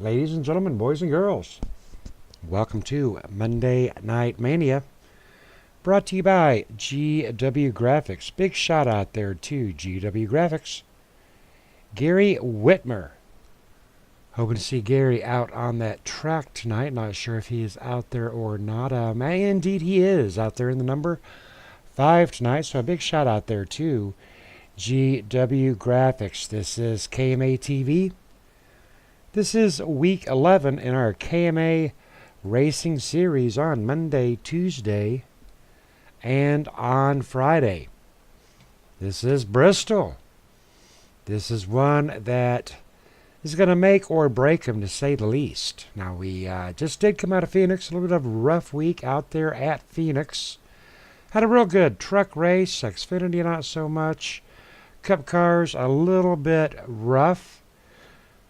Ladies and gentlemen, boys and girls, welcome to Monday Night Mania, brought to you by GW Graphics. Big shout out there to GW Graphics. Gary Whitmer. Hoping to see Gary out on that track tonight. Not sure if he is out there or not. Indeed, he is out there in the number 5 tonight. So a big shout out there to GW Graphics. This is KMA TV. This is week 11 in our KMA Racing Series on Monday, Tuesday, and on Friday. This is Bristol. This is one that is going to make or break him, to say the least. Now, we just did come out of Phoenix. A little bit of a rough week out there at Phoenix. Had a real good truck race. Xfinity, not so much. Cup cars, a little bit rough.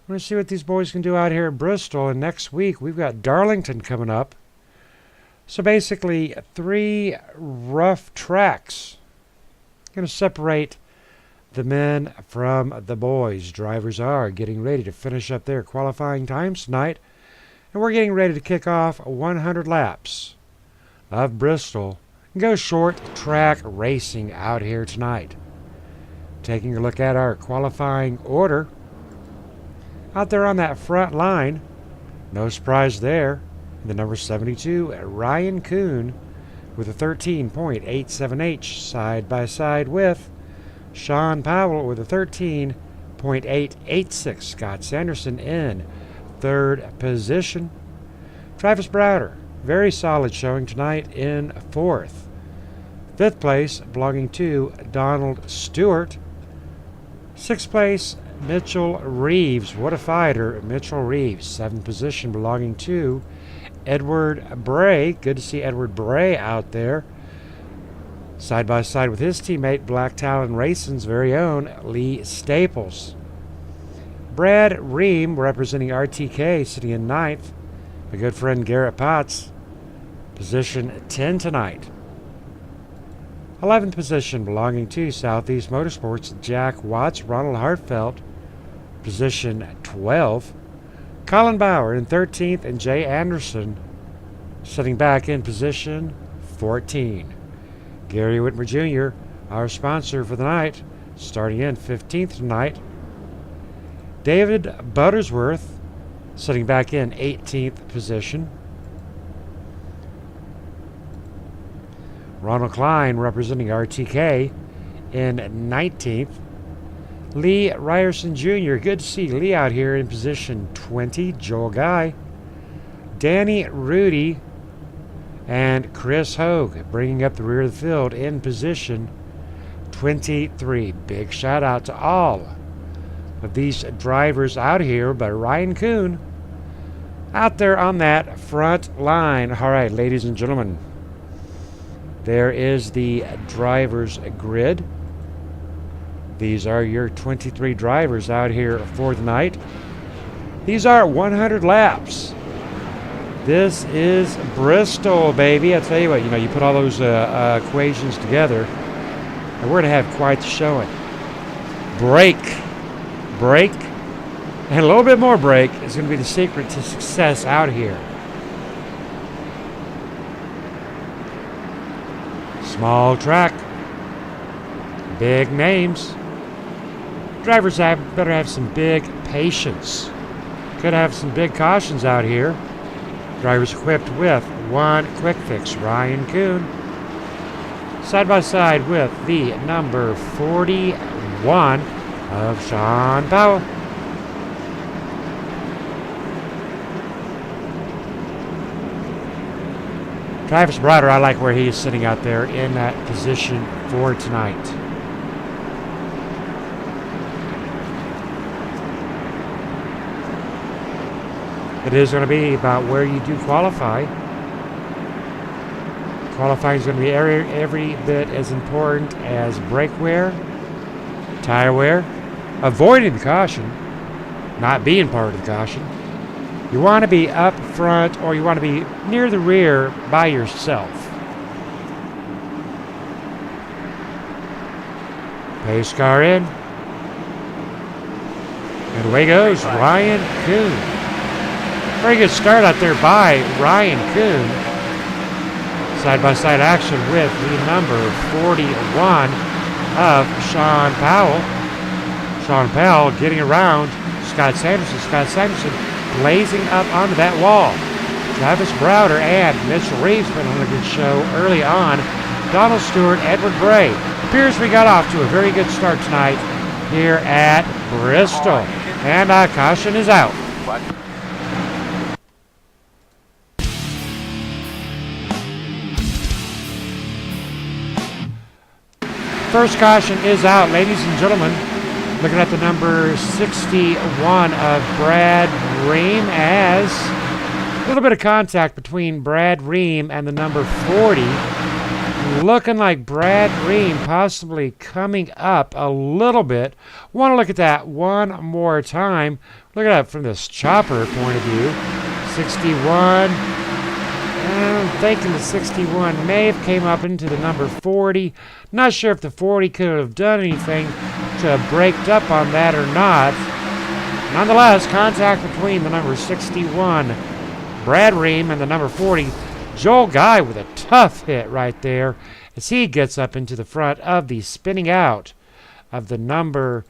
We're going to see what these boys can do out here at Bristol. And next week, we've got Darlington coming up. So basically, 3 rough tracks. Going to separate the men from the boys. Drivers are getting ready to finish up their qualifying times tonight. And we're getting ready to kick off 100 laps of Bristol and go short track racing out here tonight. Taking a look at our qualifying order. Out there on that front line, no surprise there, the number 72, Ryan Kuhn, with a 13.87H, side by side with Sean Powell with a 13.886. Scott Sanderson in 3rd position. Travis Browder, very solid showing tonight in 4th. 5th place belonging to Donald Stewart. 6th place, Mitchell Reeves. What a fighter, Mitchell Reeves. 7th position belonging to Edward Bray. Good to see Edward Bray out there. Side by side with his teammate, Black Talon Racing's very own Lee Staples. Brad Ream, representing RTK, sitting in 9th. My good friend Garrett Potts, position 10 tonight. 11th position belonging to Southeast Motorsports, Jack Watts, Ronald Hartfeld, position 12. Colin Bauer in 13th, and Jay Anderson sitting back in position 14. Gary Whitmer Jr., our sponsor for the night, starting in 15th tonight. David Buttersworth sitting back in 18th position. Ronald Klein representing RTK in 19th. Lee Ryerson Jr., good to see Lee out here in position 20. Joel Guy. Danny Rudy and Chris Hogue bringing up the rear of the field in position 23. Big shout out to all of these drivers out here, but Ryan Kuhn out there on that front line. All right, ladies and gentlemen, there is the driver's grid. These are your 23 drivers out here for the night. These are 100 laps. This is Bristol, baby. I tell you what, you put all those equations together, and we're going to have quite the showing. Break, and a little bit more break is going to be the secret to success out here. Small track, big names. Drivers better have some big patience. Could have some big cautions out here. Drivers equipped with one quick fix, Ryan Kuhn. Side by side with the number 41 of Sean Powell. Travis Browder, I like where he is sitting out there in that position for tonight. It is going to be about where you do qualify. Qualifying is going to be every bit as important as brake wear, tire wear, avoiding the caution, not being part of the caution. You want to be up front or you want to be near the rear by yourself. Pace car in. And away goes Ryan Kuhn. Very good start out there by Ryan Kuhn. Side-by-side action with the number 41 of Sean Powell. Sean Powell getting around Scott Sanderson. Scott Sanderson blazing up onto that wall. Travis Browder and Mitchell Reeves put on a good show early on. Donald Stewart, Edward Bray. Appears we got off to a very good start tonight here at Bristol. And caution is out. First caution is out, ladies and gentlemen. Looking at the number 61 of Brad Ream, as a little bit of contact between Brad Ream and the number 40. Looking like Brad Ream possibly coming up a little bit. Want to look at that one more time. Look at that from this chopper point of view. 61. I'm thinking the 61 may have came up into the number 40. Not sure if the 40 could have done anything to have braked up on that or not. Nonetheless, contact between the number 61, Brad Ream, and the number 40, Joel Guy, with a tough hit right there as he gets up into the front of the spinning out of the number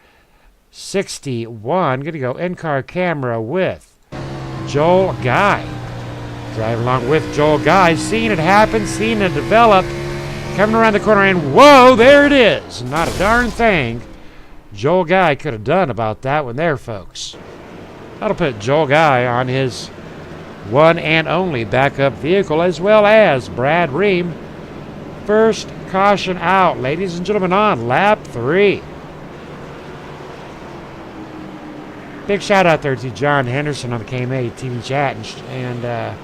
61. Going to go in-car camera with Joel Guy. Driving along with Joel Guy, seeing it happen, seeing it develop, coming around the corner, and whoa, there it is. Not a darn thing Joel Guy could have done about that one there, folks. That'll put Joel Guy on his one and only backup vehicle, as well as Brad Ream. First caution out, ladies and gentlemen, on lap 3. Big shout out there to John Henderson on the KMA TV chat, and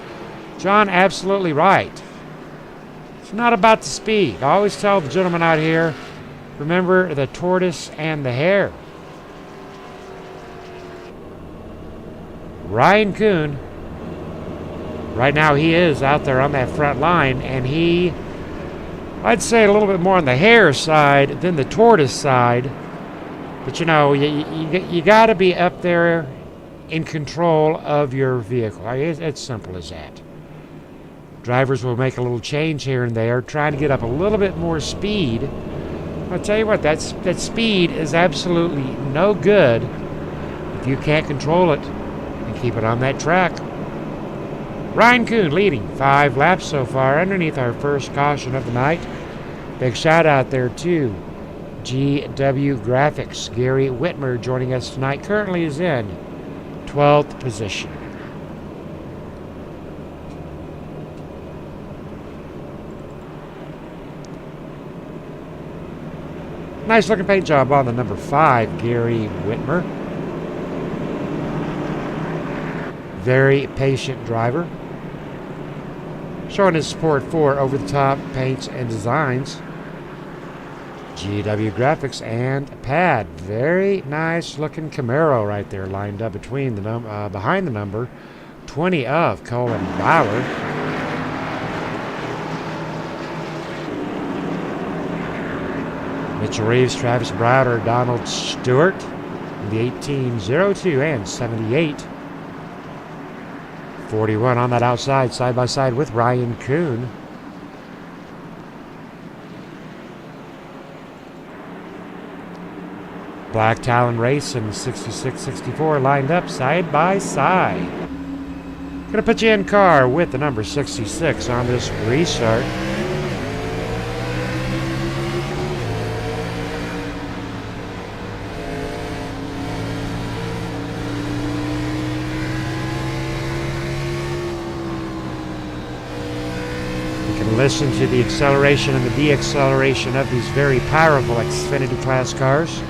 John, absolutely right. It's not about the speed. I always tell the gentlemen out here, remember the tortoise and the hare. Ryan Kuhn, right now he is out there on that front line, and he, I'd say a little bit more on the hare side than the tortoise side. But you know, you got to be up there in control of your vehicle. It's simple as that. Drivers will make a little change here and there, trying to get up a little bit more speed. I'll tell you what, that speed is absolutely no good if you can't control it and keep it on that track. Ryan Kuhn leading 5 laps so far underneath our first caution of the night. Big shout out there to GW Graphics. Gary Whitmer joining us tonight, currently is in 12th position. Nice looking paint job on the number 5, Gary Whitmer. Very patient driver. Showing his support for over-the-top paints and designs. GW Graphics and Pad. Very nice looking Camaro right there, lined up between the behind the number 20 of Colin Bauer. Mitchell Reeves, Travis Browder, Donald Stewart, in the 1802 and 78. 41 on that outside, side by side with Ryan Kuhn. Black Talon Race and 66-64 lined up side by side. Gonna put you in car with the number 66 on this restart. Listen to the acceleration and the deceleration of these very powerful Xfinity class cars.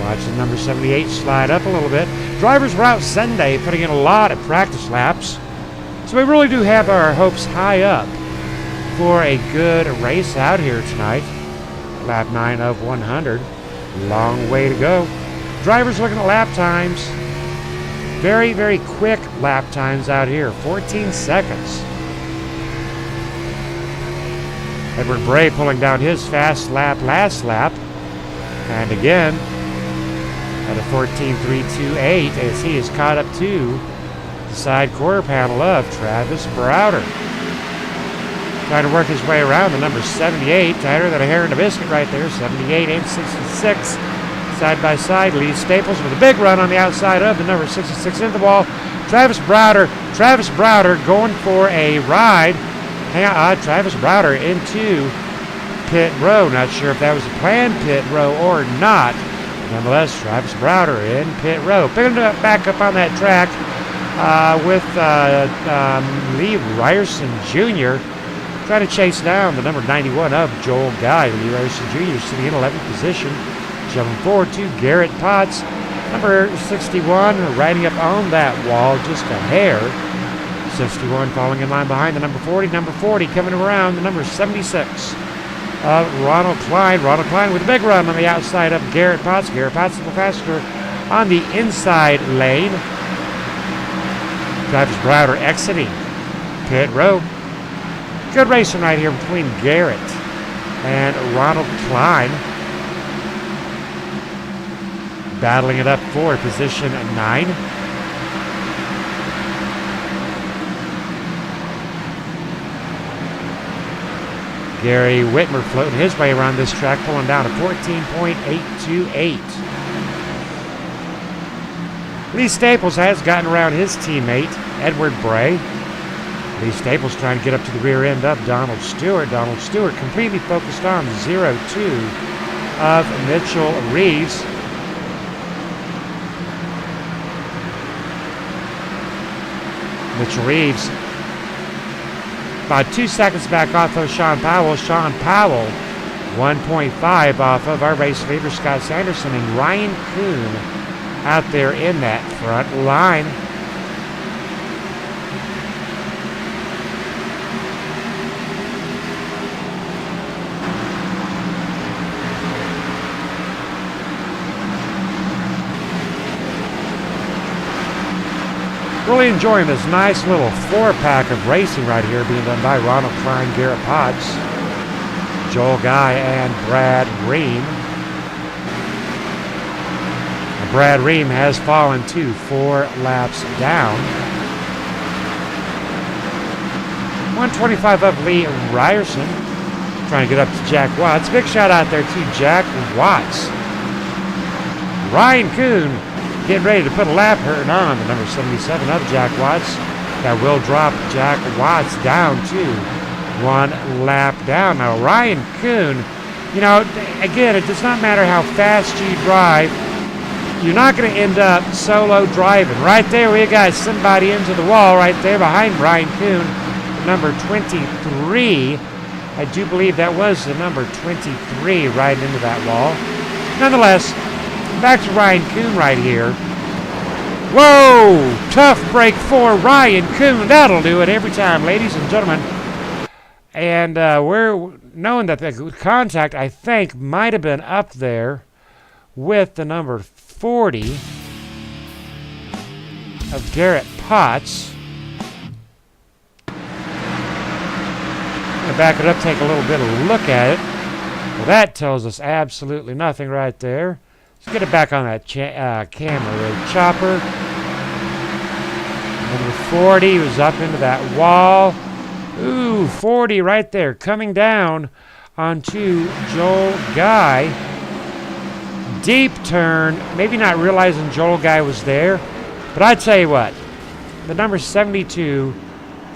Watch the number 78 slide up a little bit. Drivers were out Sunday putting in a lot of practice laps. So we really do have our hopes high up for a good race out here tonight. Lap 9 of 100. Long way to go. Drivers looking at lap times. Very, very quick lap times out here. 14 seconds. Edward Bray pulling down his fast lap last lap. And again, at a 14.328 as he is caught up to outside quarter panel of Travis Browder. Trying to work his way around the number 78, tighter than a hair in a biscuit right there, 78 and 66. Side by side, Lee Staples with a big run on the outside of the number 66 into the wall. Travis Browder going for a ride. Travis Browder into pit row. Not sure if that was a planned pit row or not. Nonetheless, Travis Browder in pit row. Picking it back up on that track with Lee Ryerson Jr. trying to chase down the number 91 of Joel Guy. Lee Ryerson Jr. sitting in 11th position. Jumping forward to Garrett Potts. Number 61 riding up on that wall just a hair. 61 falling in line behind the number 40. Number 40 coming around the number 76 of Ronald Klein. Ronald Klein with a big run on the outside of Garrett Potts. Garrett Potts a little faster on the inside lane. Travis Browder exiting pit row. Good racing right here between Garrett and Ronald Klein. Battling it up for position 9. Gary Whitmer floating his way around this track, pulling down a 14.828. Lee Staples has gotten around his teammate, Edward Bray. Lee Staples trying to get up to the rear end of Donald Stewart. Donald Stewart completely focused on 0-2 of Mitchell Reeves. Mitchell Reeves about 2 seconds back off of Sean Powell. Sean Powell 1.5 off of our race leader Scott Sanderson, and Ryan Kuhn out there in that front line. Really enjoying this nice little 4-pack of racing right here being done by Ronald Klein, Garrett Potts, Joel Guy, and Brad Ream. And Brad Ream has fallen to 4 laps down. 125 up Lee Ryerson, trying to get up to Jack Watts. Big shout out there to Jack Watts. Ryan Kuhn getting ready to put a lap hurting on the number 77 of Jack Watts. That will drop Jack Watts down to 1 lap down. Now, Ryan Kuhn, you know, again, it does not matter how fast you drive. You're not going to end up solo driving. Right there, we got somebody into the wall right there behind Ryan Kuhn, number 23. I do believe that was the number 23 right into that wall. Nonetheless, back to Ryan Kuhn right here. Whoa! Tough break for Ryan Kuhn. That'll do it every time, ladies and gentlemen. And we're knowing that the contact, I think, might have been up there with the number 40 of Garrett Potts. I'm going to back it up, take a little bit of a look at it. Well, that tells us absolutely nothing right there. Let's get it back on that camera. The chopper. Number 40 was up into that wall. Ooh, 40 right there, coming down onto Joel Guy. Deep turn, maybe not realizing Joel Guy was there. But I tell you what, the number 72,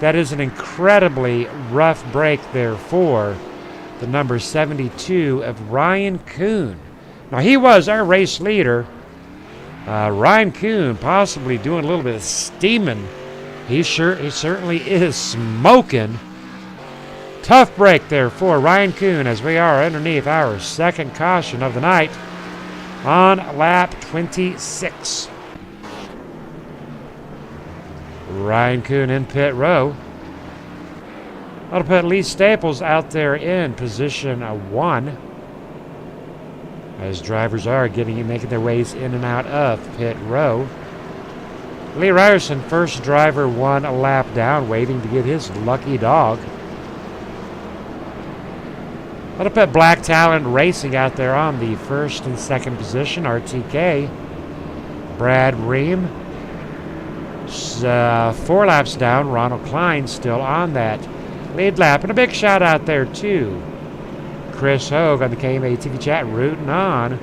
that is an incredibly rough break there for the number 72 of Ryan Kuhn. Now, he was our race leader. Ryan Kuhn possibly doing a little bit of steaming. He certainly is smoking. Tough break there for Ryan Kuhn as we are underneath our second caution of the night on lap 26. Ryan Kuhn in pit row. That'll put Lee Staples out there in position 1. As drivers are making their ways in and out of pit row. Lee Ryerson, first driver, 1 lap down, waiting to get his lucky dog. That'll put Black Talent Racing out there on the first and second position, RTK. Brad Ream. 4 laps down. Ronald Klein still on that lead lap. And a big shout out there to Chris Hogue on the KMA TV chat, rooting on.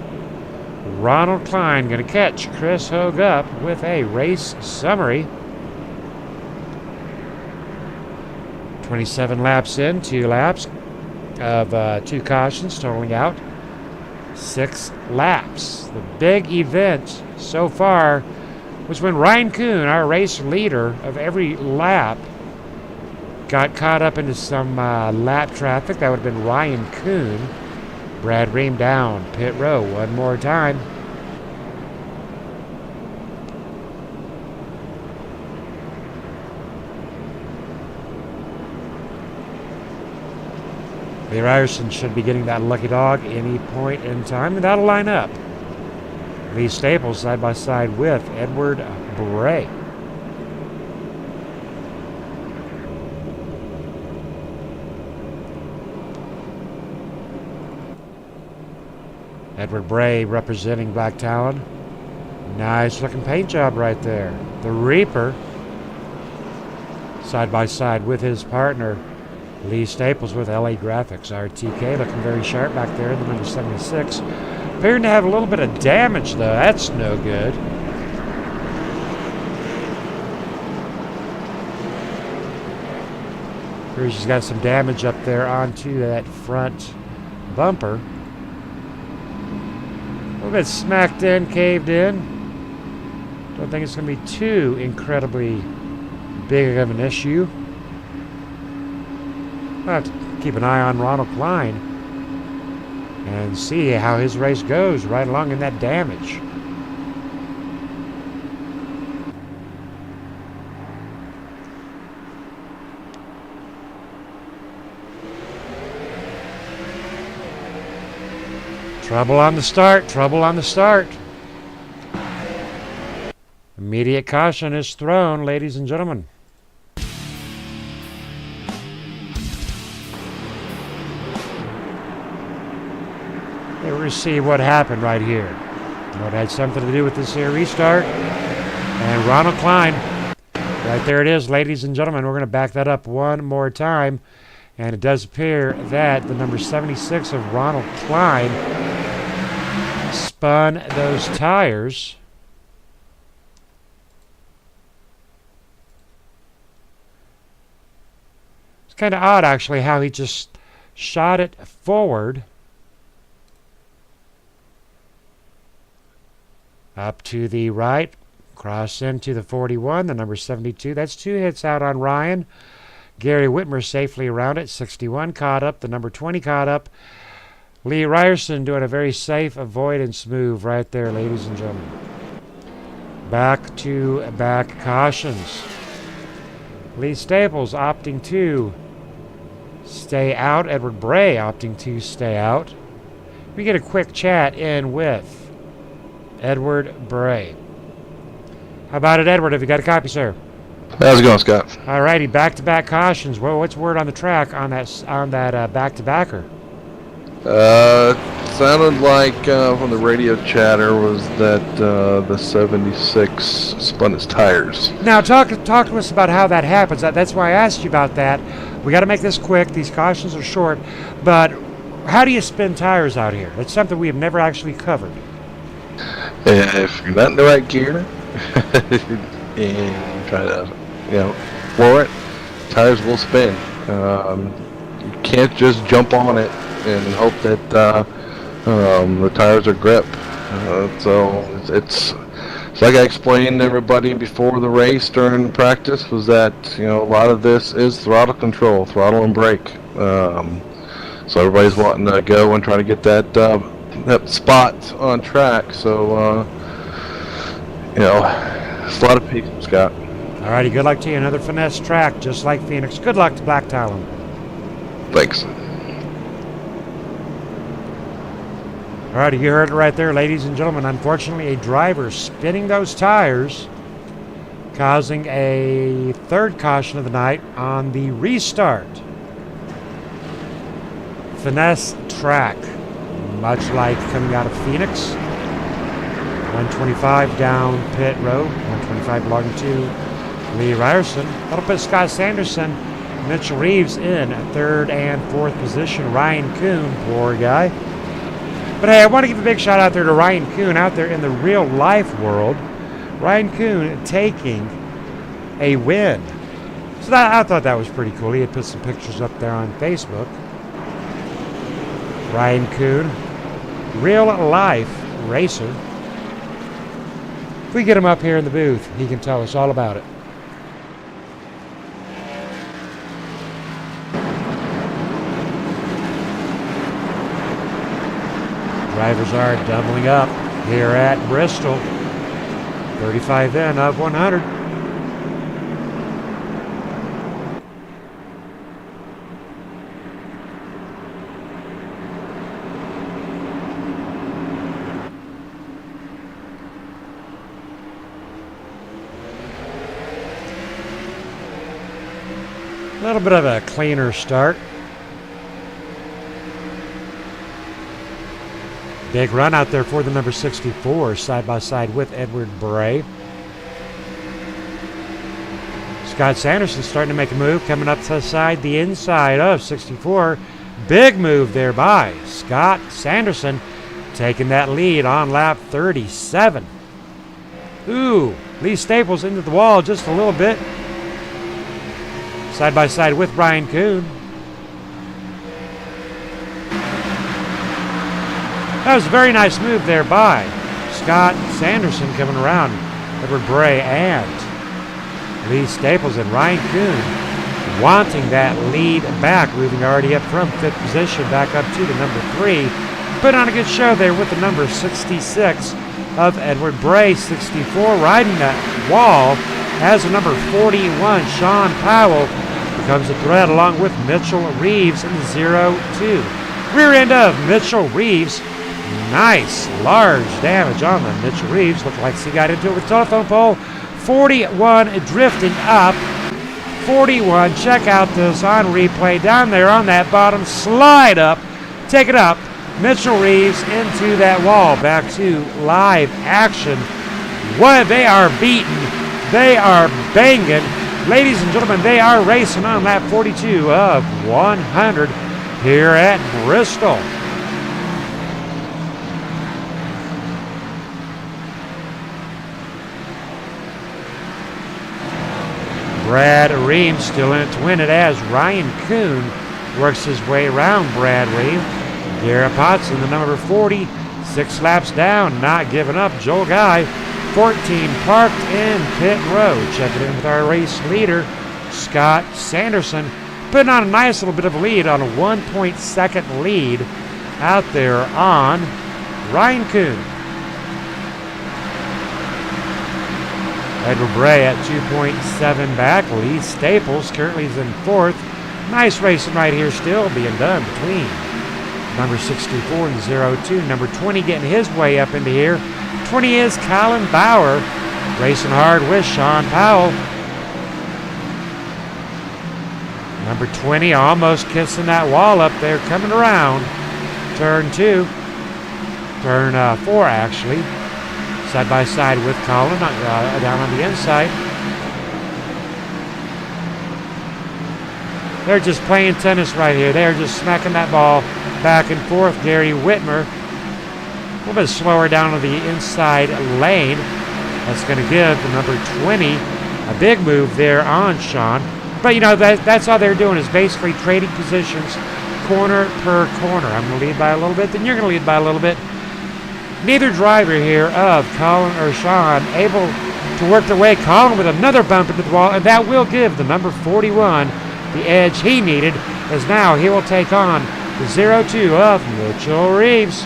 Ronald Klein going to catch Chris Hogue up with a race summary. 27 laps in, 2 laps of 2 cautions, totaling out 6 laps. The big event so far was when Ryan Kuhn, our race leader of every lap, got caught up into some lap traffic. That would have been Ryan Kuhn. Brad Ream down pit row one more time. Lee Ryerson should be getting that lucky dog any point in time, and that'll line up. Lee Staples side by side with Edward Bray. Edward Bray representing Black Talon. Nice looking paint job right there. The Reaper side by side with his partner Lee Staples with LA Graphics. RTK looking very sharp back there in the number 76. Appearing to have a little bit of damage, though. That's no good. Appears she's got some damage up there onto that front bumper. A little bit smacked in, caved in. Don't think it's going to be too incredibly big of an issue. I'll have to keep an eye on Ronald Klein and see how his race goes right along in that damage. Trouble on the start, trouble on the start. Immediate caution is thrown, ladies and gentlemen. We'll see what happened right here. It had something to do with this here restart. And Ronald Klein, right there it is, ladies and gentlemen. We're going to back that up one more time. And it does appear that the number 76 of Ronald Klein spun those tires. It's kind of odd, actually, how he just shot it forward. Up to the right, cross into the 41, the number 72. That's 2 hits out on Ryan. Gary Whitmer safely around it. 61 caught up, the number 20 caught up. Lee Ryerson doing a very safe avoidance move right there, ladies and gentlemen. Back to back cautions. Lee Staples opting to stay out. Edward Bray opting to stay out. We get a quick chat in with Edward Bray. How about it, Edward? Have you got a copy, sir? How's it going, Scott? All righty, back-to-back cautions. Well, what's word on the track on that back-to-backer? Sounded like from the radio chatter was that the 76 spun its tires. Now, talk to us about how that happens. That's why I asked you about that. We got to make this quick. These cautions are short, but how do you spin tires out here? It's something we have never actually covered. If you're not in the right gear and try to, floor it, tires will spin. You can't just jump on it and hope that the tires are grip. So it's like I explained to everybody before the race during practice was that a lot of this is throttle control, throttle and brake. So everybody's wanting to go and try to get that spot on track. So it's a lot of people, Scott. All righty, good luck to you. Another finesse track, just like Phoenix. Good luck to Black Talon. Thanks. All righty, you heard it right there, ladies and gentlemen. Unfortunately, a driver spinning those tires, causing a third caution of the night on the restart. Finesse track, much like coming out of Phoenix. 125 down pit road, 125 belonging to Lee Ryerson. That'll put Scott Sanderson, Mitchell Reeves in 3rd and 4th position. Ryan Kuhn, poor guy. But hey, I want to give a big shout out there to Ryan Kuhn out there in the real life world. Ryan Kuhn taking a win. So I thought that was pretty cool. He had put some pictures up there on Facebook. Ryan Kuhn, real life racer. If we get him up here in the booth, he can tell us all about it. Drivers are doubling up here at Bristol. 35 in of 100. A little bit of a cleaner start. Big run out there for the number 64, side by side with Edward Bray. Scott Sanderson starting to make a move, coming up to the side, the inside of 64. Big move there by Scott Sanderson, taking that lead on lap 37. Ooh, Lee Staples into the wall just a little bit. Side by side with Ryan Kuhn. That was a very nice move there by Scott Sanderson coming around. Edward Bray and Lee Staples and Ryan Kuhn wanting that lead back, moving already up from 5th position back up to the number 3. Put on a good show there with the number 66 of Edward Bray. 64 riding that wall as the number 41, Sean Powell, becomes a threat along with Mitchell Reeves in the 0-2. Rear end of Mitchell Reeves. Nice, large damage on the Mitchell Reeves. Looked like he got into it with telephone pole. 41 drifting up. 41, check out this on replay. Down there on that bottom, slide up, take it up. Mitchell Reeves into that wall. Back to live action. What they are beating. They are banging. Ladies and gentlemen, they are racing on lap 42 of 100 here at Bristol. Brad Ream still in it to win it as Ryan Kuhn works his way around Brad Ream. Garrett Potts in the number 40, 6 laps down, not giving up. Joel Guy, 14, parked in pit road. Checking in with our race leader, Scott Sanderson, putting on a nice little bit of a lead on a 1.2 lead out there on Ryan Kuhn. Edward Bray at 2.7 back. Lee Staples currently is in 4th. Nice racing right here still being done between number 64 and 0-2. Number 20 getting his way up into here. 20 is Colin Bauer, racing hard with Sean Powell. Number 20 almost kissing that wall up there, coming around. Turn 2. Turn 4 actually. Side by side with Colin down on the inside. They're just playing tennis right here. They're just smacking that ball back and forth. Gary Whitmer a little bit slower down on the inside lane. That's going to give the number 20 a big move there on Sean. But, you know, that's all they're doing is basically trading positions corner per corner. I'm going to lead by a little bit, then you're going to lead by a little bit. Neither driver here of Colin or Sean able to work their way. Colin with another bump into the wall, and that will give the number 41 the edge he needed, as now he will take on the 0-2 of Mitchell Reeves.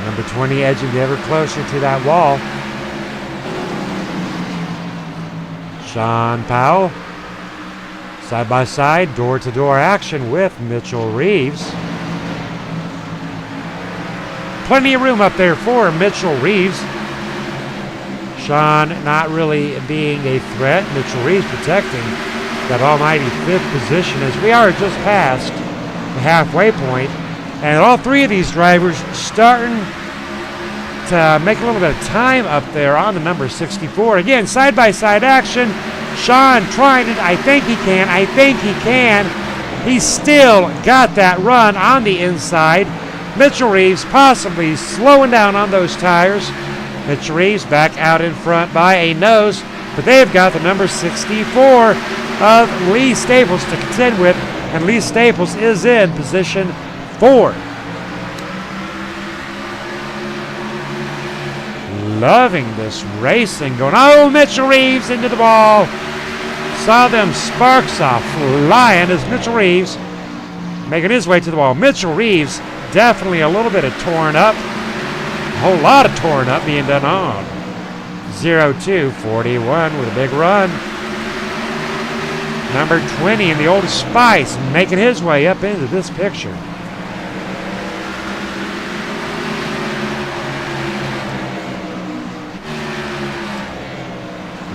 Number 20 edging ever closer to that wall. Sean Powell, side by side, door to door action with Mitchell Reeves. Plenty of room up there for Mitchell Reeves. Sean not really being a threat. Mitchell Reeves protecting that almighty 5th position as we are just past the halfway point. And all three of these drivers starting to make a little bit of time up there on the number 64. Again, side-by-side action. Sean trying it. I think he can. I think he can. He's still got that run on the inside. Mitchell Reeves possibly slowing down on those tires. Mitchell Reeves back out in front by a nose, but they've got the number 64 of Lee Staples to contend with, and Lee Staples is in position 4. Loving this racing going. Oh, Mitchell Reeves into the wall. Saw them sparks off flying as Mitchell Reeves making his way to the wall. Mitchell Reeves definitely a little bit of torn up. A whole lot of torn up being done on. 0241 with a big run. Number 20 in the old Spice making his way up into this picture.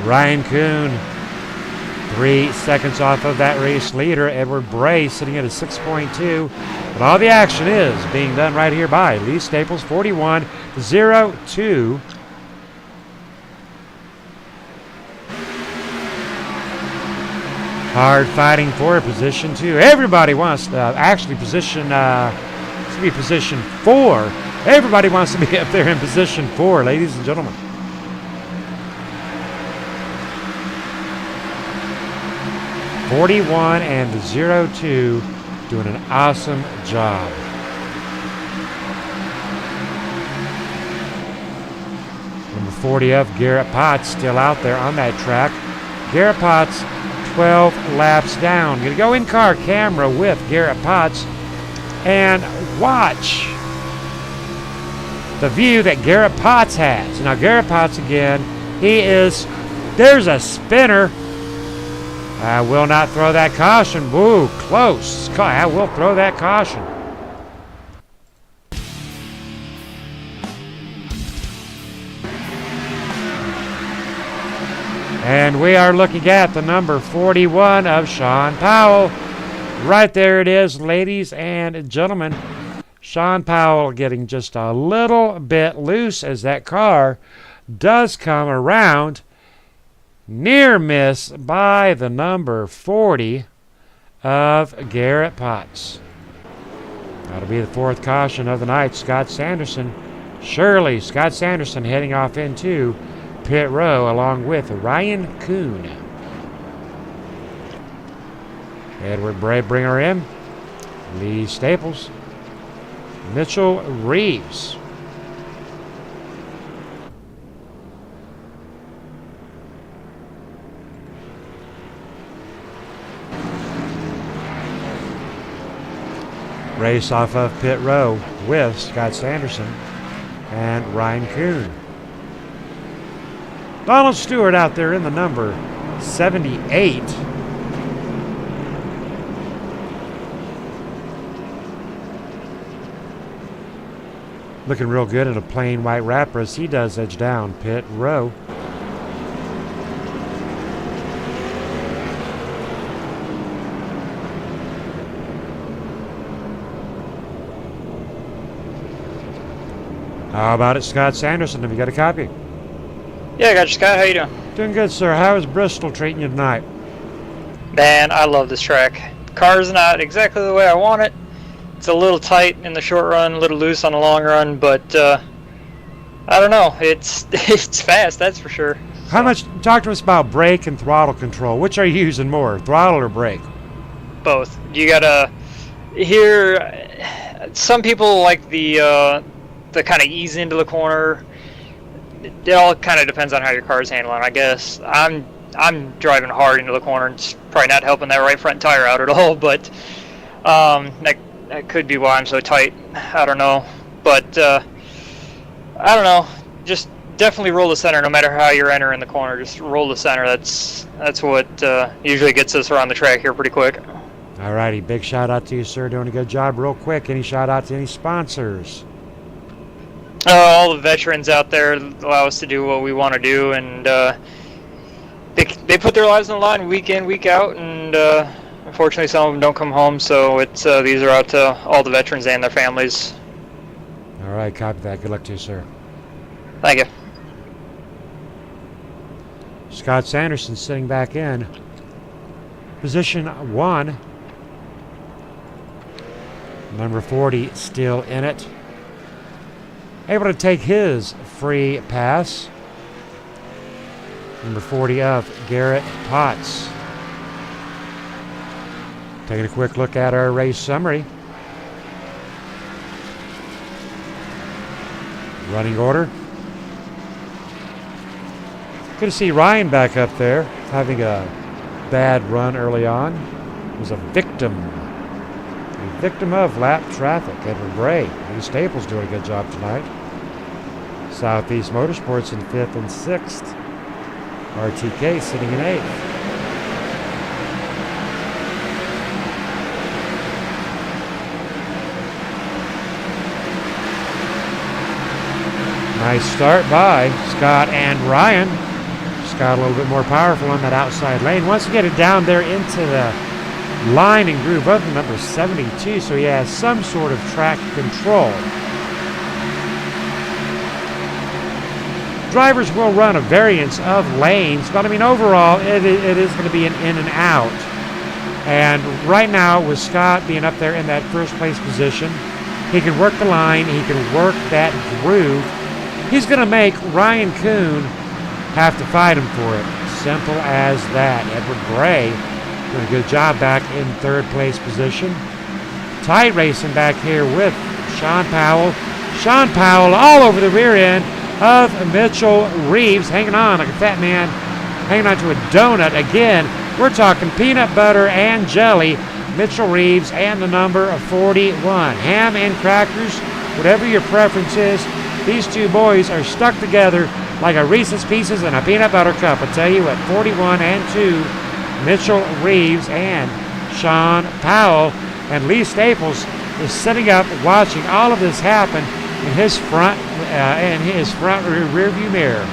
Ryan Kuhn, 3 seconds off of that race leader. Edward Bray sitting at a 6.2. But all the action is being done right here by Lee Staples, 41-02. Hard fighting for position 2. Everybody wants to actually position, to be position 4. Everybody wants to be up there in position 4, ladies and gentlemen. (41-02), doing an awesome job. Number 40 of Garrett Potts still out there on that track. Garrett Potts 12 laps down. Going to go in-car camera with Garrett Potts and watch the view that Garrett Potts has. Now Garrett Potts again, there's a spinner. I will not throw that caution. Woo, close. I will throw that caution. And we are looking at the number 41 of Sean Powell. Right there it is, ladies and gentlemen. Sean Powell getting just a little bit loose as that car does come around. Near miss by the number 40 of Garrett Potts. That'll be the 4th caution of the night. Scott Sanderson. Surely Scott Sanderson heading off into pit row along with Ryan Kuhn. Edward Bray bringer in. Lee Staples. Mitchell Reeves. Race off of pit row with Scott Sanderson and Ryan Kuhn. Donald Stewart out there in the number 78. Looking real good in a plain white wrapper as he does edge down pit row. How about it, Scott Sanderson? Have you got a copy? Yeah, I got you, Scott. How you doing? Doing good, sir. How is Bristol treating you tonight? Man, I love this track. Car's not exactly the way I want it. It's a little tight in the short run, a little loose on the long run, but I don't know. It's fast, that's for sure. How much? Talk to us about brake and throttle control. Which are you using more, throttle or brake? Both. You gotta hear. Some people like the kind of ease into the corner. It all kind of depends on how your car's handling, I guess. I'm driving hard into the corner. It's probably not helping that right front tire out at all, but that could be why I'm so tight. I don't know, but I don't know. Just definitely roll the center, no matter how you're entering the corner. Just roll the center. That's what usually gets us around the track here pretty quick. All righty, big shout out to you, sir. Doing a good job. Real quick, any shout out to any sponsors? All the veterans out there allow us to do what we want to do, and they put their lives on the line week in, week out, and Unfortunately, some of them don't come home, so these are out to all the veterans and their families. All right, copy that. Good luck to you, sir. Thank you. Scott Sanderson sitting back in position 1. Number 40 still in it. Able to take his free pass. Number 40 of Garrett Potts. Taking a quick look at our race summary. Running order. Good to see Ryan back up there, having a bad run early on. Was a victim of lap traffic. Edward Gray. Lee Staples doing a good job tonight. Southeast Motorsports in 5th and 6th. RTK sitting in 8th. Nice start by Scott and Ryan. Scott a little bit more powerful on that outside lane. Wants to get it down there into the line and groove of the number 72, so he has some sort of track control. Drivers will run a variance of lanes, but I mean overall it is going to be an in and out. And right now with Scott being up there in that first place position, he can work the line, he can work that groove. He's going to make Ryan Kuhn have to fight him for it. Simple as that. Edward Gray doing a good job back in 3rd place position. Tight racing back here with Sean Powell. Sean Powell all over the rear end of Mitchell Reeves, hanging on like a fat man, hanging on to a donut again. We're talking peanut butter and jelly. Mitchell Reeves and the number 41. Ham and crackers, whatever your preference is. These two boys are stuck together like a Reese's Pieces and a peanut butter cup. I tell you what, 41 and 2, Mitchell Reeves and Sean Powell. And Lee Staples is sitting up watching all of this happen in his front rear view mirror.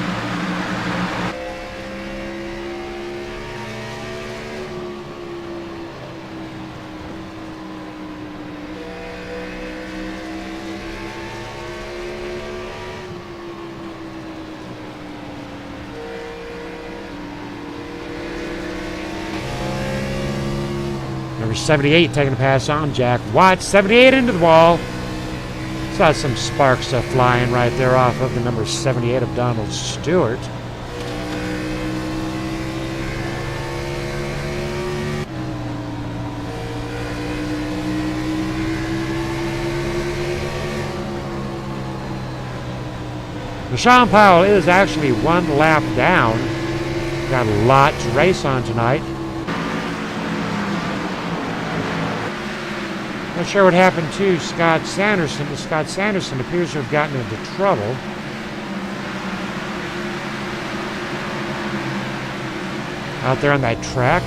Number 78 taking a pass on Jack Watts. 78 into the wall. Saw some sparks flying right there off of the number 78 of Donald Stewart. Sean Powell is actually 1 lap down. Got a lot to race on tonight. Not sure what happened to Scott Sanderson. Scott Sanderson appears to have gotten into trouble. Out there on that track.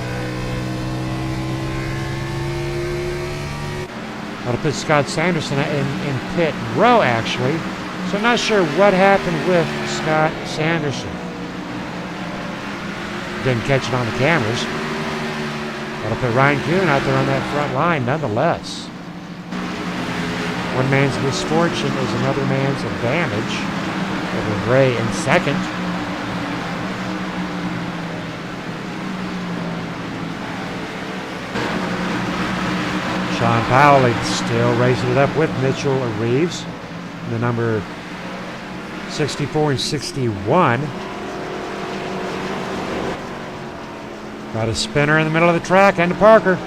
That'll put Scott Sanderson in pit row, actually. So I'm not sure what happened with Scott Sanderson. Didn't catch it on the cameras. That'll put Ryan Kuhn out there on that front line nonetheless. One man's misfortune is another man's advantage. Edward Gray in second. Sean Powell is still racing it up with Mitchell Reeves. The number 64 and 61. Got a spinner in the middle of the track and a Parker.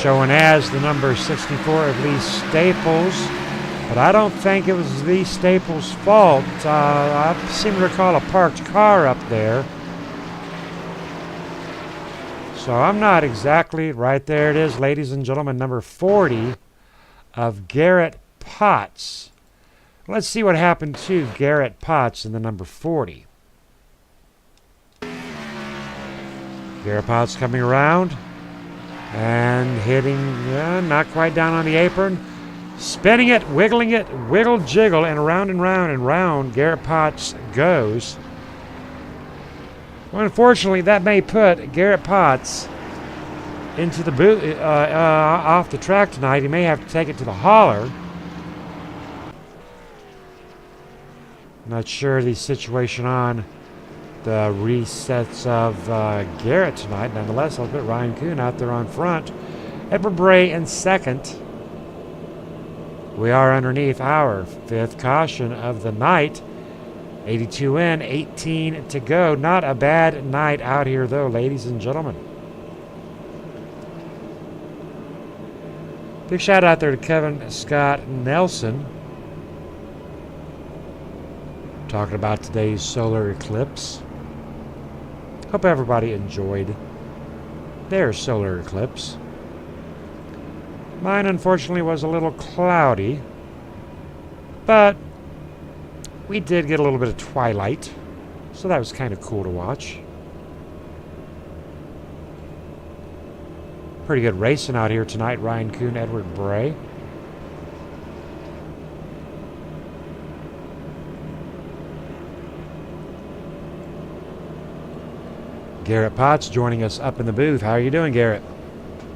Showing as the number 64 of Lee Staples. But I don't think it was Lee Staples' fault. I seem to recall a parked car up there. So I'm not exactly right. There it is, ladies and gentlemen, number 40 of Garrett Potts. Let's see what happened to Garrett Potts in the number 40. Garrett Potts coming around and hitting, not quite down on the apron. Spinning it, wiggle jiggle, and round and round and round Garrett Potts goes. Well, unfortunately, that may put Garrett Potts into the boot, off the track tonight. He may have to take it to the hauler. Not sure the situation on the resets of Garrett tonight. Nonetheless, I'll put Ryan Kuhn out there on front. Edward Bray in second. We are underneath our fifth caution of the night. 82 in, 18 to go. Not a bad night out here, though, ladies and gentlemen. Big shout out there to Kevin Scott Nelson. Talking about today's solar eclipse. Hope everybody enjoyed their solar eclipse. Mine, unfortunately, was a little cloudy, but we did get a little bit of twilight, so that was kind of cool to watch. Pretty good racing out here tonight. Ryan Kuhn, Edward Bray. Garrett Potts joining us up in the booth. How are you doing, Garrett?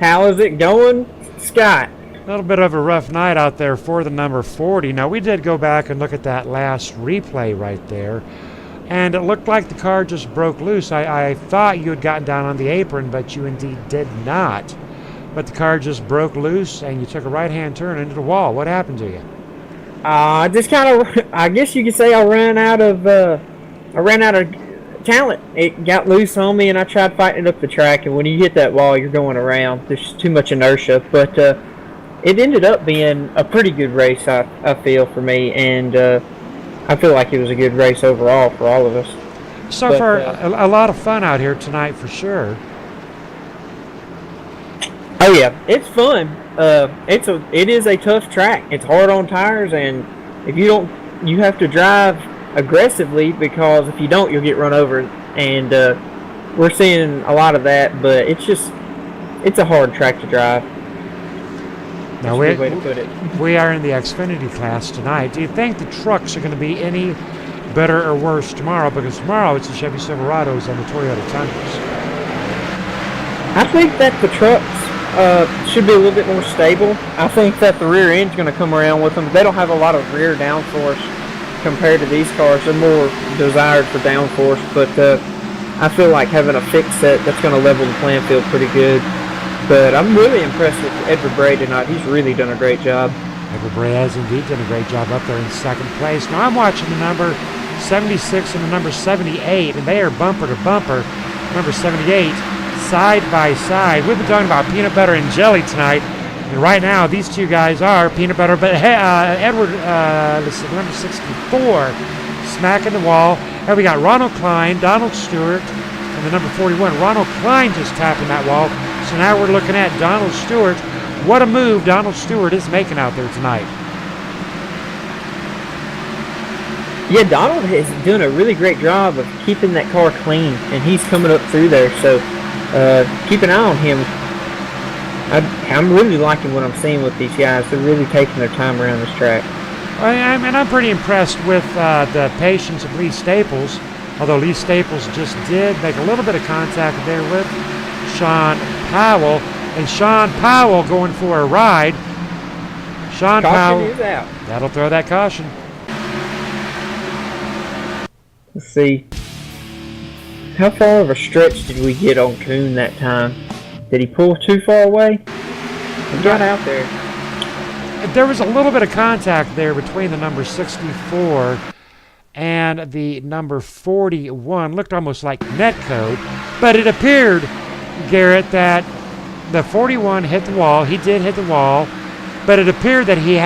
How is it going, Scott? A little bit of a rough night out there for the number 40. Now, we did go back and look at that last replay right there, and it looked like the car just broke loose. I thought you had gotten down on the apron, but you indeed did not. But the car just broke loose, and you took a right-hand turn into the wall. What happened to you? Just kind of, I guess you could say I ran out of talent. It got loose on me, and I tried fighting it up the track, and when you hit that wall, you're going around. There's too much inertia, but it ended up being a pretty good race, I feel, for me, and I feel like it was a good race overall for all of us. So far, a lot of fun out here tonight for sure. Oh yeah, it's fun. It is a tough track. It's hard on tires, and if you don't, you have to drive aggressively, because if you don't, you'll get run over. And we're seeing a lot of that, but it's a hard track to drive. Now That's a good way to put it. We are in the Xfinity class tonight. Do you think the trucks are going to be any better or worse tomorrow? Because tomorrow it's the Chevy Silverados and the Toyota Tundras. I think that the trucks should be a little bit more stable. I think that the rear end's going to come around with them. They don't have a lot of rear downforce compared to these cars. They're more desired for downforce, but I feel like having a fixed set, that's going to level the playing field pretty good. But I'm really impressed with Edward Bray tonight. He's really done a great job. Edward Bray has indeed done a great job up there in second place. Now I'm watching the number 76 and the number 78, and they are bumper to bumper. Number 78, side by side. We've been talking about peanut butter and jelly tonight, and right now these two guys are peanut butter. But Edward, this is number 64, smacking the wall. And we got Ronald Klein, Donald Stewart, and the number 41. Ronald Klein just tapping that wall. So now we're looking at Donald Stewart. What a move Donald Stewart is making out there tonight. Yeah, Donald is doing a really great job of keeping that car clean, and he's coming up through there. So keep an eye on him. I'm really liking what I'm seeing with these guys. They're really taking their time around this track. And I'm pretty impressed with the patience of Lee Staples, although Lee Staples just did make a little bit of contact there with Sean Powell, and Sean Powell going for a ride. Sean Powell is out. That'll throw that caution. Let's see. How far of a stretch did we get on Kuhn that time? Did he pull too far away? He got out there. There was a little bit of contact there between the number 64 and the number 41. Looked almost like net code, but it appeared, Garrett, that the 41 hit the wall. He did hit the wall, but it appeared that he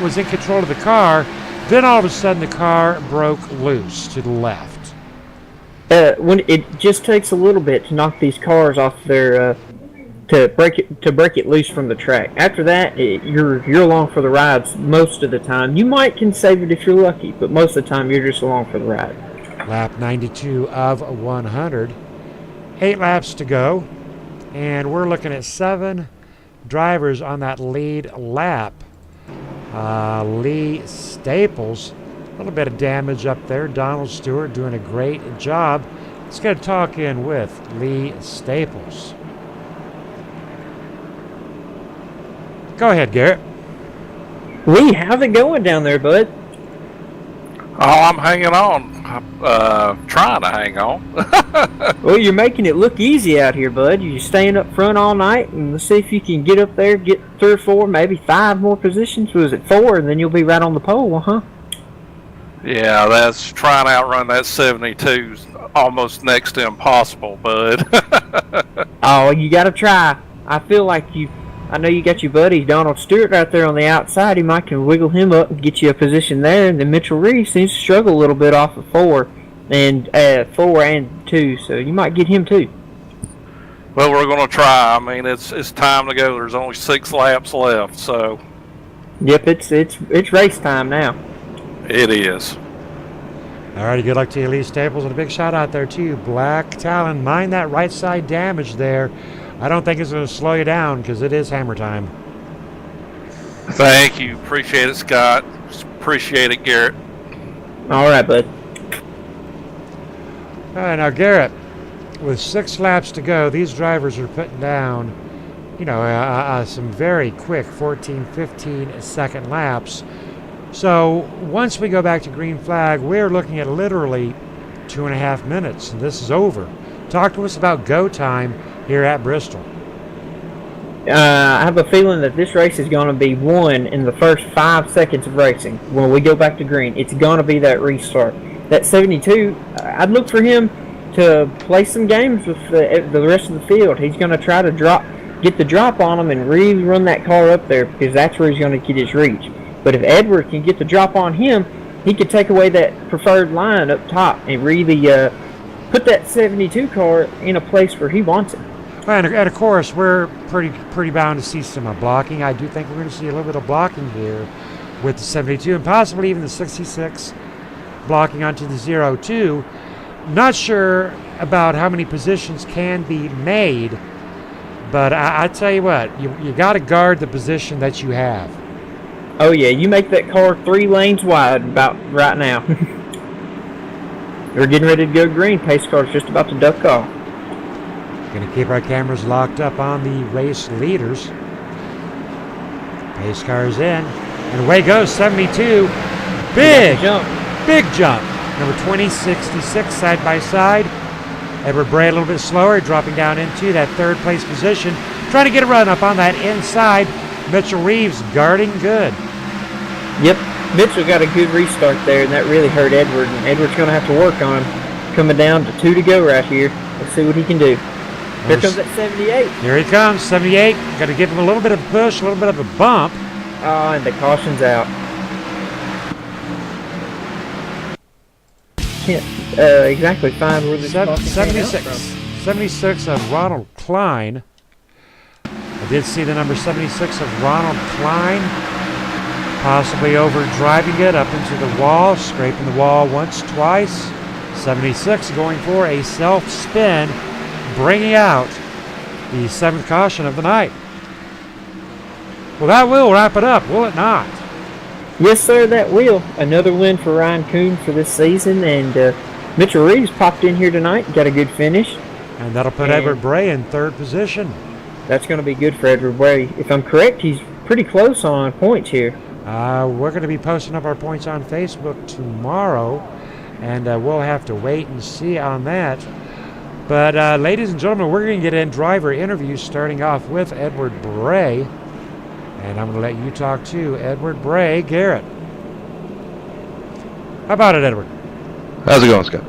was in control of the car. Then all of a sudden the car broke loose to the left. When it just takes a little bit to knock these cars off their to break it loose from the track. After that, you're along for the rides most of the time. You might can save it if you're lucky, but most of the time you're just along for the ride. Lap 92 of 100. 8 laps to go, and we're looking at 7 drivers on that lead lap. Lee Staples. A little bit of damage up there. Donald Stewart doing a great job. Let's get a talk in with Lee Staples. Go ahead, Garrett. Lee, how's it going down there, bud? Oh, I'm hanging on. I'm trying to hang on. Well, you're making it look easy out here, bud. You're staying up front all night, and let's see if you can get up there, get 3 or 4, maybe 5 more positions. Was it 4, and then you'll be right on the pole, huh? Yeah, that's trying to outrun that 72's almost next to impossible, bud. Oh, you got to try. I feel like I know you got your buddy Donald Stewart right there on the outside. He might can wiggle him up and get you a position there. And then Mitchell Reeves seems to struggle a little bit off of 4 and 2, so you might get him too. Well, we're going to try. I mean, it's time to go. There's only 6 laps left, so. Yep, it's race time now. It is. All righty, good luck to you, Lee Staples, and a big shout out there too. Black Talon, mind that right side damage there. I don't think it's going to slow you down because it is hammer time. Thank you. Appreciate it, Scott. Appreciate it, Garrett. All right, bud. All right, now Garrett, with 6 laps to go, these drivers are putting down, some very quick 14, 15-second laps. So once we go back to green flag, we're looking at literally 2.5 minutes, and this is over. Talk to us about go time here at Bristol. I have a feeling that this race is going to be won in the first 5 seconds of racing. When we go back to green, it's going to be that restart. That 72, I'd look for him to play some games with the rest of the field. He's going to try to get the drop on him and really run that car up there because that's where he's going to get his reach. But if Edward can get the drop on him, he could take away that preferred line up top and really put that 72 car in a place where he wants it. And of course, we're pretty bound to see some blocking. I do think we're going to see a little bit of blocking here with the 72 and possibly even the 66 blocking onto the 02. Not sure about how many positions can be made, but I tell you what, you got to guard the position that you have. Oh yeah, you make that car 3 lanes wide about right now. We're getting ready to go green. Pace car's just about to duck off. Going to keep our cameras locked up on the race leaders. Pace car's in, and away goes 72. Big jump. Number 2066 side by side. Edward Bray a little bit slower, dropping down into that 3rd place position, trying to get a run up on that inside. Mitchell Reeves guarding good. Yep, Mitchell got a good restart there, and that really hurt Edward. And Edward's going to have to work on coming down to 2 to go right here. Let's see what he can do. Here comes that 78. Here he comes, 78. Got to give him a little bit of a push, a little bit of a bump. Oh, and the caution's out. Can't exactly find where this caution came out from. 76 of Ronald Klein. I did see the number 76 of Ronald Klein possibly over driving it up into the wall, scraping the wall once, twice. 76 going for a self-spin, bringing out the 7th caution of the night. Well, that will wrap it up, will it not? Yes, sir, that will. Another win for Ryan Kuhn for this season, and Mitchell Reeves popped in here ttonight, got a good finish. And that'll put Edward Bray in 3rd position. That's going to be good for Edward Bray. If I'm correct, he's pretty close on points here. We're going to be posting up our points on Facebook tomorrow, and we'll have to wait and see on that. But ladies and gentlemen, we're going to get in driver interviews starting off with Edward Bray. And I'm going to let you talk to Edward Bray. Garrett. How about it, Edward? How's it going, Scott?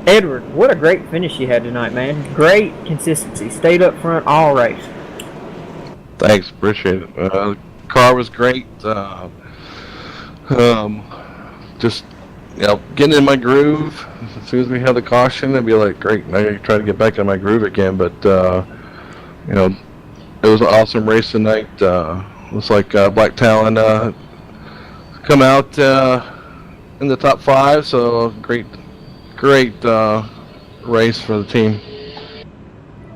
Edward, what a great finish you had tonight, man. Great consistency. Stayed up front all race. Thanks, appreciate it. The car was great. Just getting in my groove. As soon as we had the caution, I'd be like, great, now I try to get back in my groove again. But it was an awesome race tonight. Looks like Black Talon come out in the top 5, so great race for the team.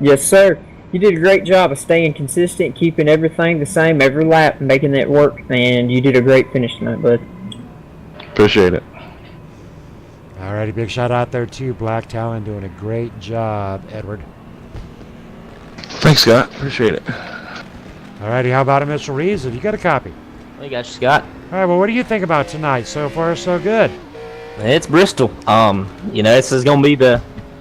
Yes, sir. you did a great job of staying consistent, keeping everything the same every lap, making it work, and you did a great finish tonight, bud. Appreciate it. Alrighty, big shout out there to Black Talon doing a great job, Edward. Thanks, Scott. Appreciate it. Alrighty, how about it, Mr. Reeves? Have you got a copy? I got you, Scott. Alright, well, what do you think about tonight? So far, so good. It's Bristol. This is gonna be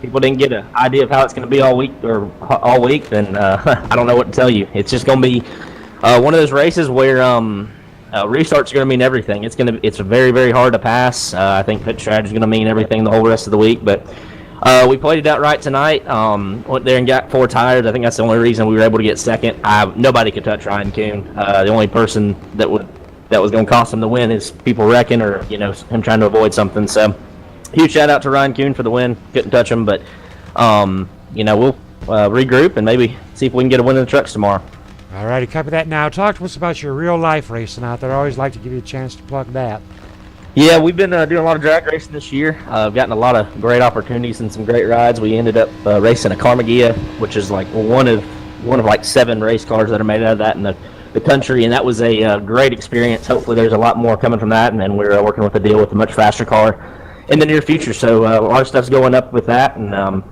people didn't get an idea of how it's gonna be all week, then I don't know what to tell you. It's just gonna be one of those races where restarts are gonna mean everything. It's very, very hard to pass. I think pit strategy is gonna mean everything the whole rest of the week, but we played it out right tonight. Went there and got 4 tires. I think that's the only reason we were able to get second. Nobody could touch Ryan Kuhn. The only person that was going to cost him the win is people wrecking or him trying to avoid something. So huge shout out to Ryan Kuhn for the win. Couldn't touch him, but we'll regroup and maybe see if we can get a win in the trucks tomorrow. Alrighty, copy that. Now, talk to us about your real life racing out there. I always like to give you a chance to plug that. Yeah, we've been doing a lot of drag racing this year. I've gotten a lot of great opportunities and some great rides. We ended up racing a Carmagia, which is like one of like 7 race cars that are made out of that in the country, and that was a great experience. Hopefully there's a lot more coming from that, and then we're working with a deal with a much faster car in the near future. So a lot of stuff's going up with that, and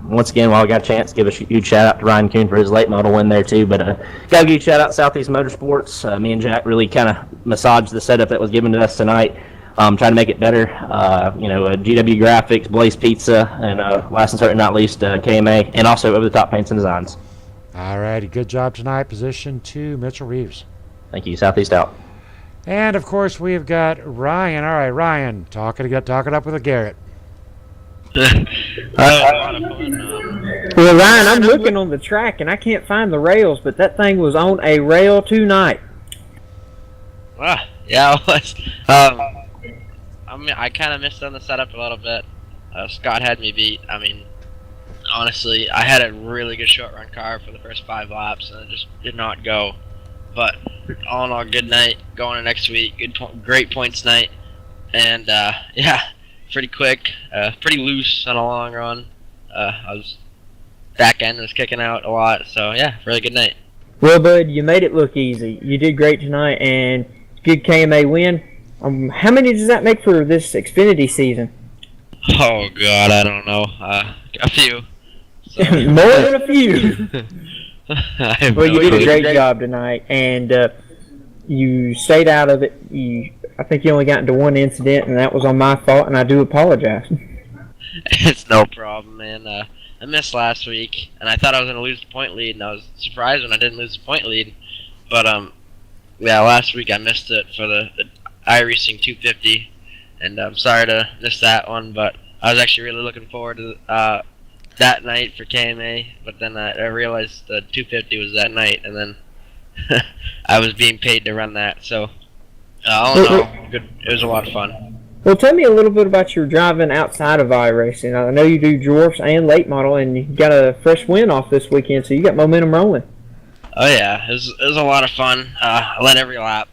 once again, while I got a chance, give a huge shout out to Ryan Kuhn for his late model win there too. But gotta give a shout out to Southeast Motorsports. Me and Jack really kind of massaged the setup that was given to us tonight. Trying to make it better. GW Graphics, Blaze Pizza, and last and certainly not least, KMA, and also Over the Top Paints and Designs. Alrighty, good job tonight. Position 2, Mitchell Reeves. Thank you. Southeast out. And of course, we've got Ryan. All right, Ryan, talk it up with a Garrett. A lot of fun. Well, Ryan, I'm looking on the track and I can't find the rails, but that thing was on a rail tonight. Yeah, it was. I kind of missed on the setup a little bit. Scott had me beat. I mean, honestly, I had a really good short run car for the first 5 laps, and it just did not go. But all in all, good night. Going to next week. Great points night, and pretty quick, pretty loose on a long run. Back end was kicking out a lot, so yeah, really good night. Well, bud, you made it look easy. You did great tonight, and good KMA win. How many does that make for this Xfinity season? Oh God, I don't know. A few. So. More than a few. Well, you did a great job tonight, and you stayed out of it. I think you only got into one incident, and that was on my fault, and I do apologize. It's no problem, man. I missed last week, and I thought I was going to lose the point lead, and I was surprised when I didn't lose the point lead. But last week I missed it for the iRacing 250, and I'm sorry to miss that one, but I was actually really looking forward to that night for KMA, but then I realized the 250 was that night, and then I was being paid to run that, so all in all, good. It was a lot of fun. Well, tell me a little bit about your driving outside of iRacing. I know you do dwarfs and late model, and you got a fresh win off this weekend, so you got momentum rolling. Oh yeah, it was a lot of fun. I led every lap.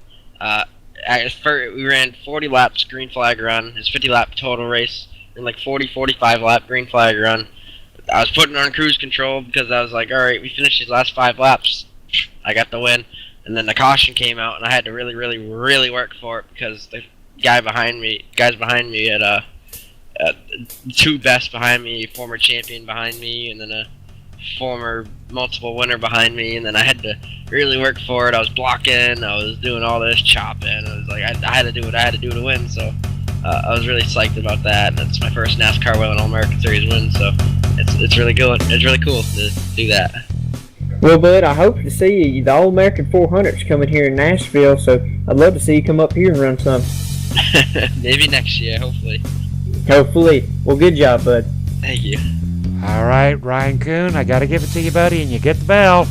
We ran 40 laps green flag run. It's 50 lap total race. In like 45 lap green flag run. I was putting on cruise control because I was like, all right, we finished these last 5 laps. I got the win. And then the caution came out, and I had to really, really, really work for it because the guys behind me had 2 best behind me, former champion behind me, and then a former multiple winner behind me, and then I had to really work for it. I was blocking, I was doing all this chopping. I was like, I had to do what I had to do to win, so I was really psyched about that. It's my first NASCAR Whelen All-American Series win, so it's really good. It's really cool to do that. Well, bud, I hope to see you. The All-American 400's coming here in Nashville, so I'd love to see you come up here and run some. Maybe next year, hopefully. Hopefully. Well, good job, bud. Thank you. All right, Ryan Kuhn, I got to give it to you, buddy, and you get the bell.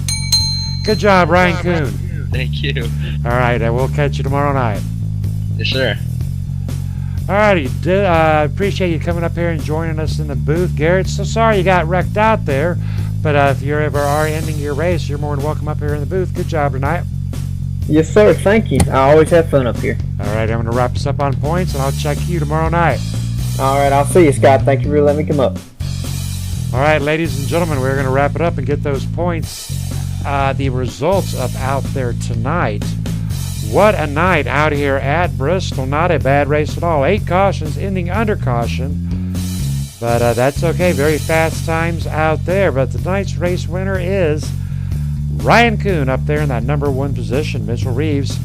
Good job, Ryan Kuhn. Thank you. All right, I will catch you tomorrow night. Yes, sir. All righty, appreciate you coming up here and joining us in the booth, Garrett. So sorry you got wrecked out there, but if you ever are ending your race, you're more than welcome up here in the booth. Good job tonight. Yes, sir. Thank you. I always have fun up here. All right, I'm going to wrap us up on points, and I'll check you tomorrow night. All right, I'll see you, Scott. Thank you for letting me come up. All right, ladies and gentlemen, we're going to wrap it up and get those points the results of out there tonight. What a night out here at Bristol. Not a bad race at all. 8 cautions ending under caution. But that's okay. Very fast times out there. But tonight's race winner is Ryan Kuhn up there in that number 1 position. Mitchell Reeves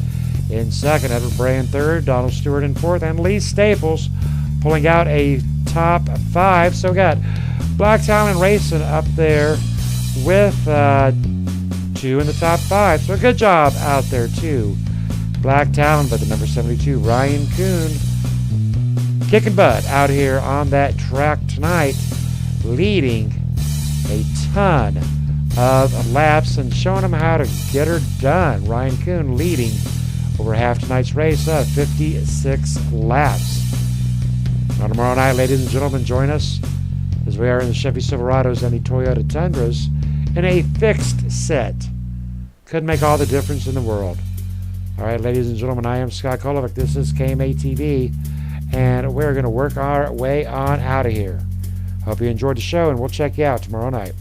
in second. Edward Bray in third. Donald Stewart in fourth. And Lee Staples pulling out a top 5. So we got Black Talon Racing up there with 2 in the top 5. So good job out there too. Black Talon, but the number 72, Ryan Kuhn, kicking butt out here on that track tonight, leading a ton of laps and showing them how to get her done. Ryan Kuhn leading over half tonight's race, 56 laps. On tomorrow night, ladies and gentlemen, join us as we are in the Chevy Silverados and the Toyota Tundras in a fixed set. Could make all the difference in the world. All right, ladies and gentlemen, I am Scott Kolovic. This is KMA TV, and we're going to work our way on out of here. Hope you enjoyed the show, and we'll check you out tomorrow night.